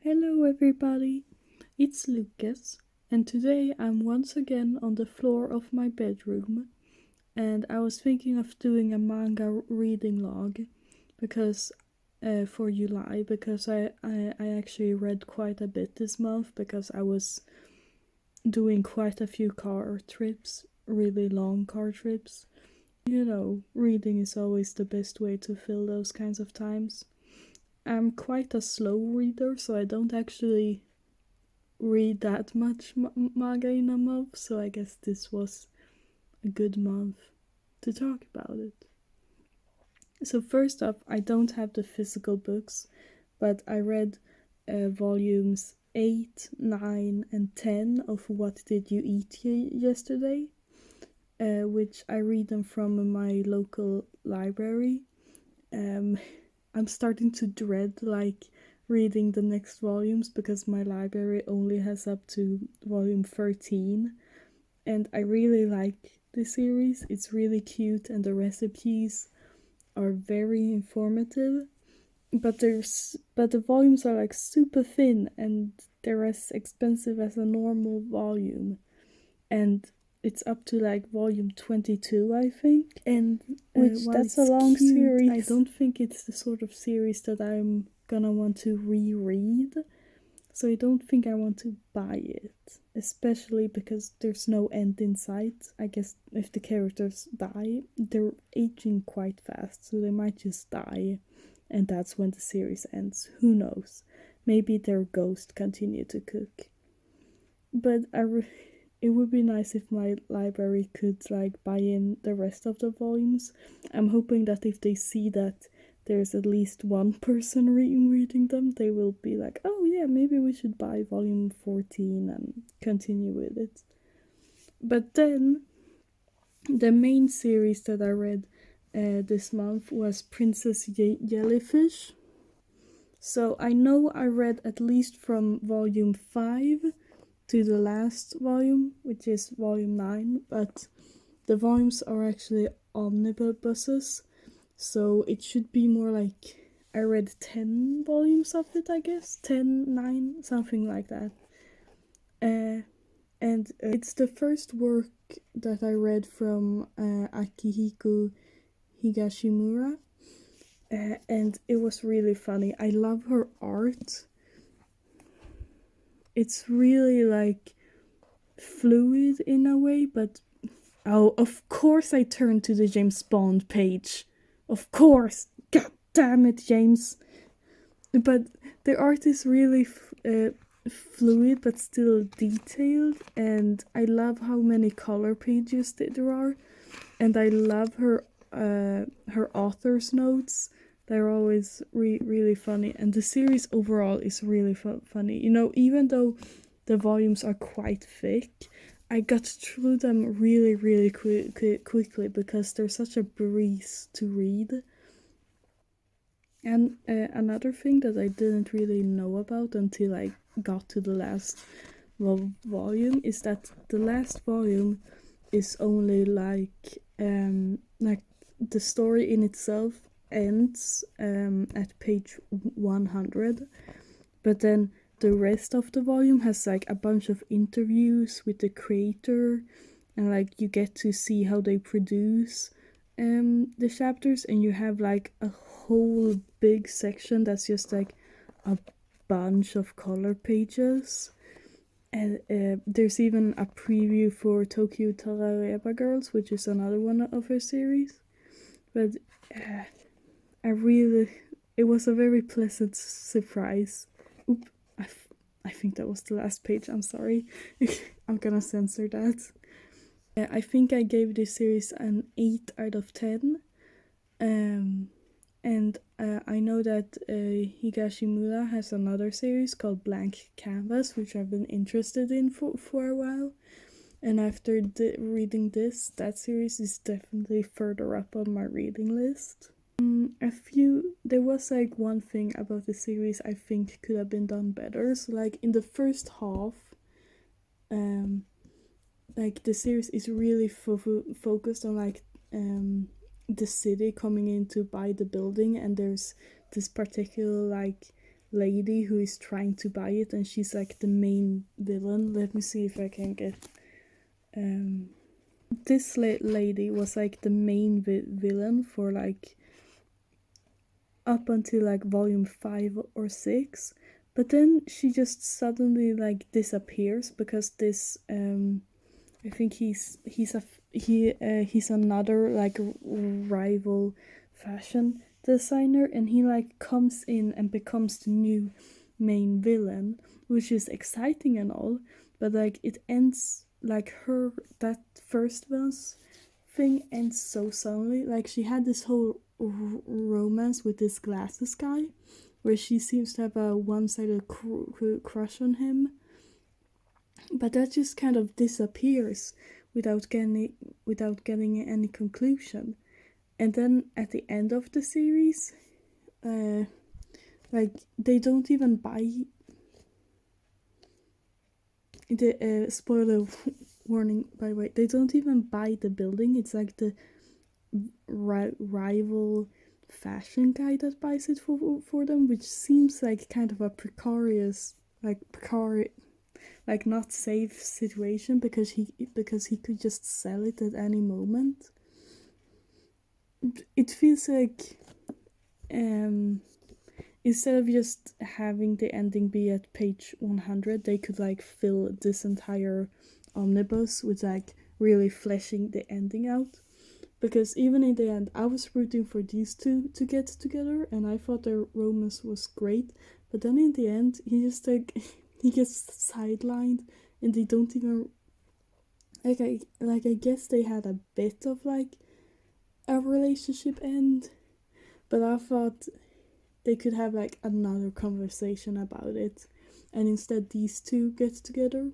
Hello, everybody. It's Lucas, and today I'm once again on the floor of my bedroom. And I was thinking of doing a manga reading log because for July, because I actually read quite a bit this month because I was doing quite a few car trips, really long car trips. Reading is always the best way to fill those kinds of times. I'm quite a slow reader, so I don't actually read that much manga in a month, so I guess this was a good month to talk about it. So, first up, I don't have the physical books, but I read volumes 8, 9, and 10 of What Did You Eat Yesterday, which I read them from my local library. I'm starting to dread reading the next volumes because my library only has up to volume 13, and I really like the series. It's really cute and the recipes are very informative, but the volumes are like super thin and they're as expensive as a normal volume, and it's up to like volume 22, I think. And Which while that's a it's long cute, series. I don't think it's the sort of series that I'm gonna want to reread. So I don't think I want to buy it, especially because there's no end in sight. I guess if the characters die, they're aging quite fast, so they might just die, and that's when the series ends. Who knows? Maybe their ghost continue to cook. But it would be nice if my library could buy in the rest of the volumes. I'm hoping that if they see that there's at least one person reading them, they will be like, oh yeah, maybe we should buy volume 14 and continue with it. But then, the main series that I read this month was Princess Jellyfish. So I know I read at least from volume 5 to the last volume, which is volume 9, but the volumes are actually omnibuses, so it should be more like I read 10 volumes of it, I guess. 10, 9, something like that. And it's the first work that I read from Akihiko Higashimura, and it was really funny. I love her art. It's really fluid in a way, but oh, of course I turned to the James Bond page. Of course. God damn it, James. But the art is really fluid but still detailed, and I love how many color pages there are, and I love her author's notes. They're always really funny, and the series overall is really funny. Even though the volumes are quite thick, I got through them really quickly because they're such a breeze to read. And another thing that I didn't really know about until I got to the last volume is that the last volume is only like the story in itself ends at page 100, but then the rest of the volume has a bunch of interviews with the creator, and you get to see how they produce the chapters, and you have a whole big section that's just a bunch of color pages. And there's even a preview for Tokyo Tarareba Girls, which is another one of her series. But it was a very pleasant surprise. Oop, I think that was the last page, I'm sorry. I'm gonna censor that. I think I gave this series an 8 out of 10. And I know that Higashimura has another series called Blank Canvas, which I've been interested in for a while. And after reading that series is definitely further up on my reading list. There was one thing about the series I think could have been done better. So in the first half, the series is really focused on the city coming in to buy the building, and there's this particular lady who is trying to buy it, and she's like the main villain. Let me see if I can get this lady was like the main villain for like up until like volume 5 or 6, but then she just suddenly like disappears because this I think he's another like rival fashion designer, and he like comes in and becomes the new main villain, which is exciting and all, but like it ends like that first villain's thing ends so suddenly. Like she had this whole romance with this glasses guy where she seems to have a one-sided crush on him, but that just kind of disappears without getting any conclusion. And then at the end of the series, like they don't even buy the spoiler warning, by the way, they don't even buy the building. It's like the rival fashion guy that buys it for them, which seems like kind of a precarious like not safe situation because he could just sell it at any moment. It feels like instead of just having the ending be at page 100, they could like fill this entire omnibus with like really fleshing the ending out. Because even in the end, I was rooting for these two to get together, and I thought their romance was great. But then in the end, he just like he gets sidelined, and they don't even I guess they had a bit of like a relationship end, but I thought they could have like another conversation about it, and instead these two get together,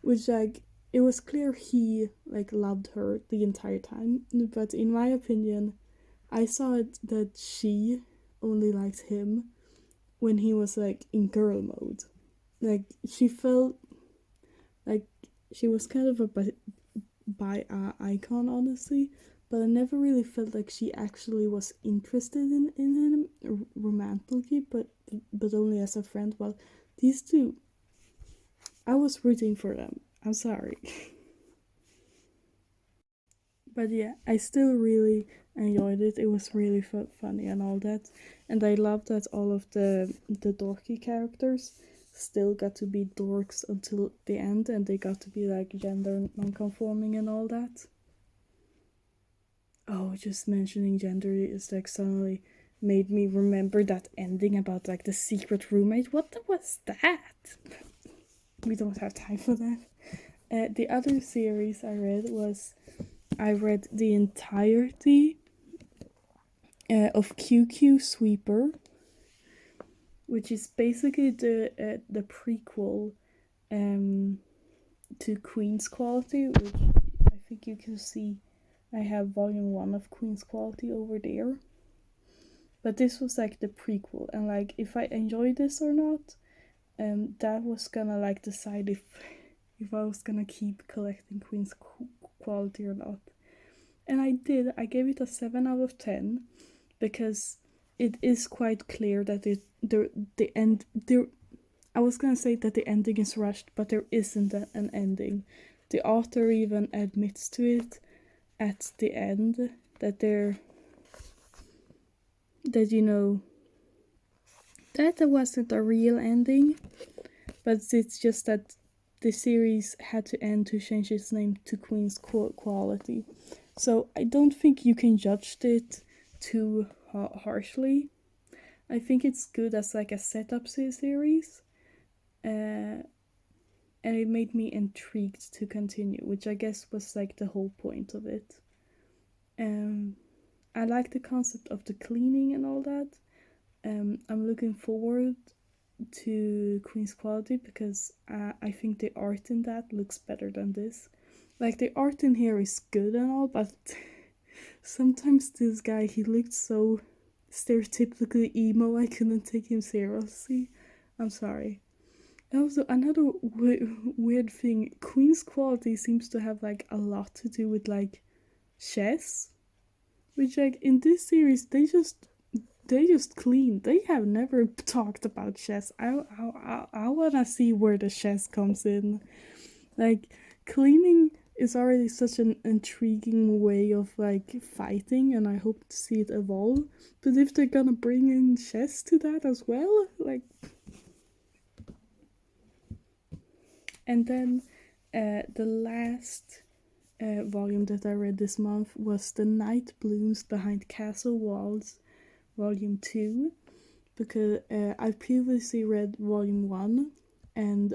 which like it was clear he like loved her the entire time, but in my opinion, I saw it that she only liked him when he was like in girl mode. Like she felt like she was kind of a bi icon, honestly, but I never really felt like she actually was interested in him romantically, but only as a friend. Well, these two, I was rooting for them. I'm sorry. But yeah, I still really enjoyed it. It was really funny and all that, and I love that all of the dorky characters still got to be dorks until the end, and they got to be like gender non-conforming and all that. Oh, just mentioning gender is like suddenly made me remember that ending about like the secret roommate. What was that? We don't have time for that. The other series I read the entirety of QQ Sweeper, which is basically the prequel to Queen's Quality, which I think you can see. I have volume 1 of Queen's Quality over there. But this was like the prequel, and like if I enjoyed this or not, that was gonna like decide if I was gonna keep collecting Queen's Quality or not. And I did. I gave it a 7 out of 10 because it is quite clear that the end there. I was gonna say that the ending is rushed, but there isn't an ending. The author even admits to it at the end that there wasn't a real ending, but it's just that the series had to end to change its name to Queen's Quality. So I don't think you can judge it too harshly. I think it's good as like a setup series, and it made me intrigued to continue, which I guess was like the whole point of it. I like the concept of the cleaning and all that. I'm looking forward to Queen's Quality because I think the art in that looks better than this. Like the art in here is good and all, but sometimes this guy, he looked so stereotypically emo, I couldn't take him seriously. I'm sorry. And also another weird thing, Queen's Quality seems to have like a lot to do with like chess, which like in this series they just they just clean. They have never talked about chess. I wanna see where the chess comes in. Like, cleaning is already such an intriguing way of like fighting, and I hope to see it evolve. But if they're gonna bring in chess to that as well, like. And then the last volume that I read this month was The Night Blooms Behind Castle Walls, Volume 2, because I previously read Volume 1 and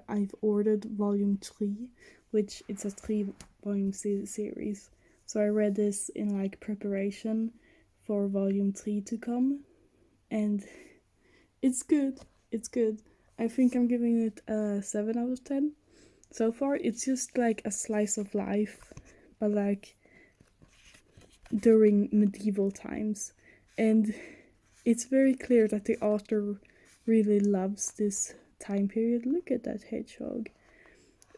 I've ordered Volume 3, which it's a 3-volume series. So I read this in like preparation for Volume 3 to come, and it's good. It's good. I think I'm giving it a 7 out of 10. So far, it's just like a slice of life, but like during medieval times. And it's very clear that the author really loves this time period. Look at that hedgehog.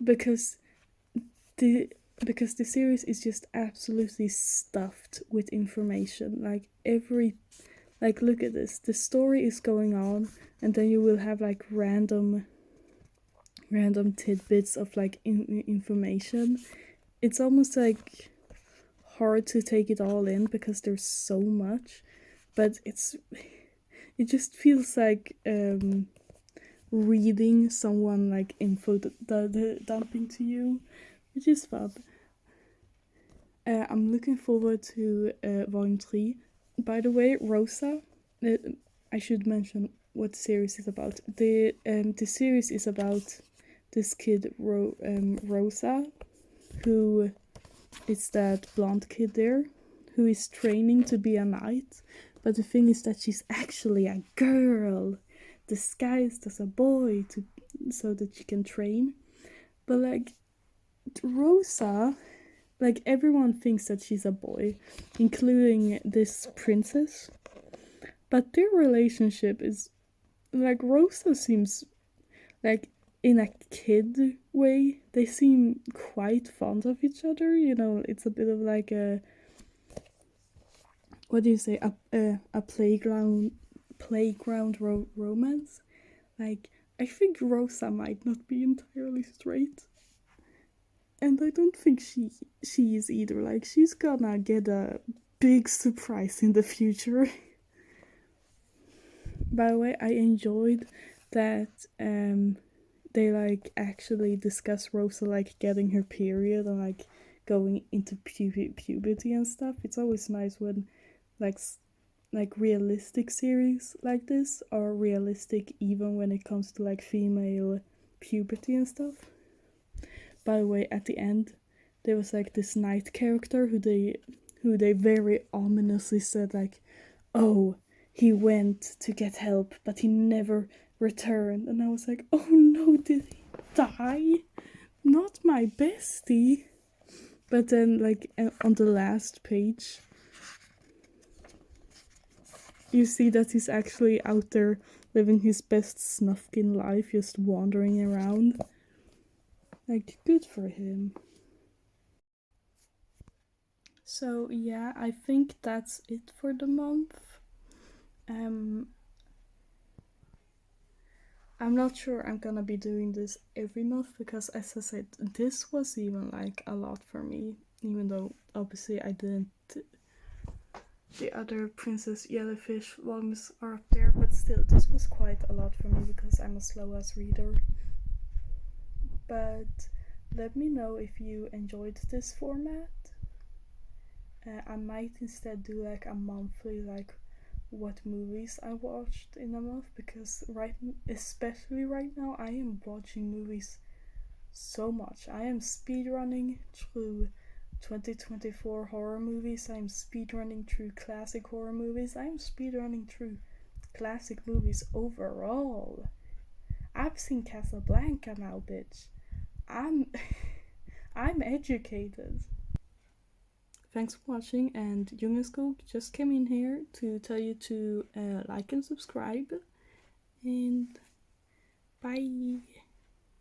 Because the series is just absolutely stuffed with information. Like look at this. The story is going on, and then you will have like random tidbits of like information. It's almost like hard to take it all in because there's so much, but it just feels like reading someone like info dumping to you, which is fun. I'm looking forward to volume 3. By the way, Rosa, I should mention what the series is about. The series is about this kid Rosa, who is that blonde kid there, who is training to be a knight. But the thing is that she's actually a girl, disguised as a boy so that she can train. But like Rosa, like everyone thinks that she's a boy, including this princess. But their relationship is like Rosa seems like in a kid way, they seem quite fond of each other. You know, it's a bit of like a, what do you say, a playground romance. Like, I think Rosa might not be entirely straight, and I don't think she is either. Like, she's gonna get a big surprise in the future. By the way, I enjoyed that they like actually discuss Rosa like getting her period and like going into puberty and stuff. It's always nice when like realistic series like this are realistic even when it comes to like female puberty and stuff. By the way, at the end there was like this knight character who they very ominously said like, oh, he went to get help but he never returned. And I was like, oh no, did he die? Not my bestie. But then like on the last page you see that he's actually out there living his best snufkin life, just wandering around. Like, good for him. So yeah, I think that's it for the month. I'm not sure I'm gonna be doing this every month because, as I said, this was even like a lot for me, even though obviously I didn't. The other Princess Jellyfish volumes are up there, but still, this was quite a lot for me because I'm a slow-ass reader. But let me know if you enjoyed this format. I might instead do like a monthly, like what movies I watched in a month, because especially right now, I am watching movies so much. I am speedrunning through 2024 horror movies. I'm speedrunning through classic horror movies. I'm speedrunning through classic movies overall. I've seen Casablanca now, bitch. I'm educated. Thanks for watching, and Jungenskog just came in here to tell you to like and subscribe, and bye.